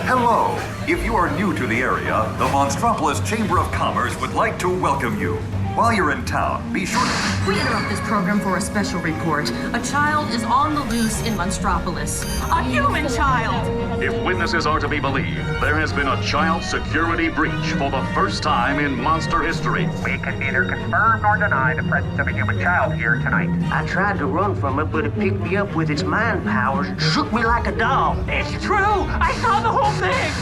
Hello. If you are new to the area, the Monstropolis Chamber of Commerce would like to welcome you. While you're in town, be sure to... We interrupt this program for a special report. A child is on the loose in Monstropolis. A human child! If witnesses are to be believed, there has been a child security breach for the first time in monster history. We can neither confirm nor deny the presence of a human child here tonight. I tried to run from it, but it picked me up with its mind powers and shook me like a dog. It's true! I saw the whole thing!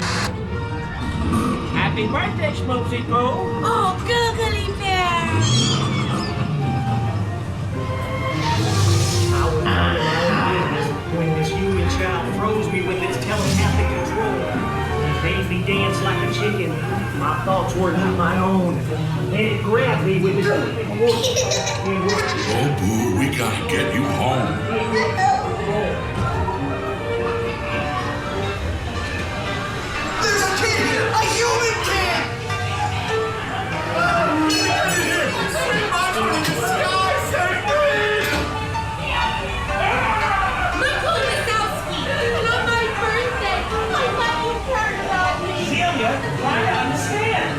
Happy birthday, Schmoopsy Poo! Oh, googly bear! When this human child froze me with its telepathic control, it made me dance like a chicken. My thoughts were not my own. And it grabbed me with its Oh, Boo, we gotta get you home. There's a kid here! A human kid! Monster in the sky, save me! Michael Wazowski, it's not my birthday. I thought you cared about me. Celia, try to understand.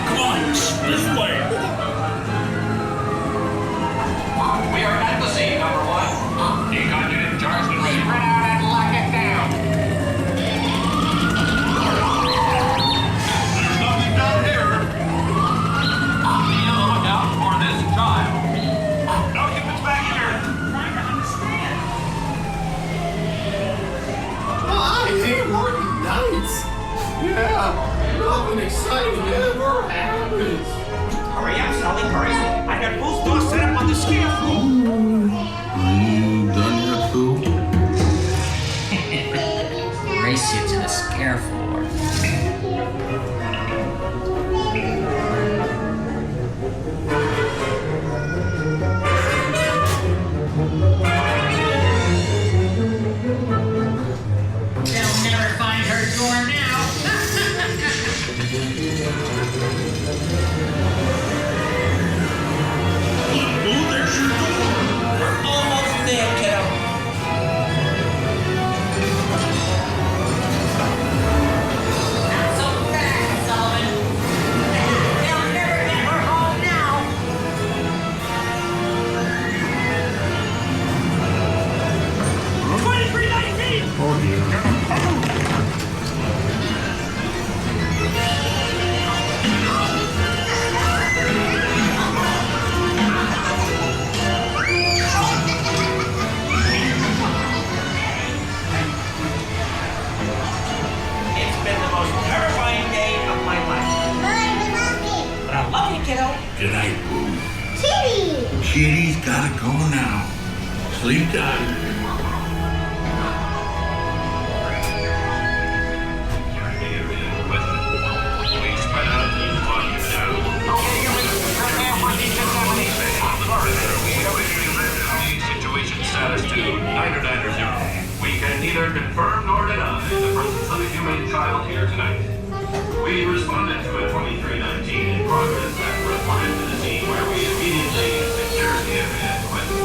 Come on, this way. We are at the scene, number one. You got it charged and ready. Spread out and lock it down. There's nothing down here. Be on the lookout for this child. No humans back here. Trying to understand. I hate working nights. Yeah, nothing exciting ever happens. Hurry up, Sulley, hurry! I got both doors set up on the scarecrow! Are you done yet, Boo? Race you to the scare floor. They'll never find her door now. Boo, there's your door. Almost there, kiddo. Not so fast, Sullivan. They'll never get her home now. 2319! It's been the most terrifying day of my life. But I love you, kiddo. Good night, Boo. Kitty! Kitty's gotta go now. Sleep tight. Situation status to 990. We can neither confirm nor deny the presence of a human child here tonight. We responded to a 2319 in progress and reported to the scene where we immediately secured the area in question.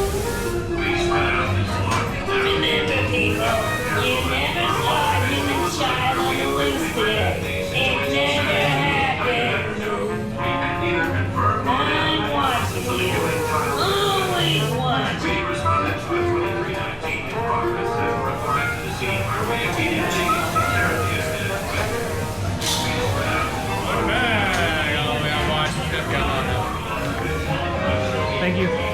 We spread out this lock and down. Remember, people, you never saw a human child on the loose there. It never happened. We can neither confirm nor deny the presence of a human child. Always watch. We responded to a 2319 in progress and reported to the scene where we immediately secured the area in question. We spread out this lock. Thank you.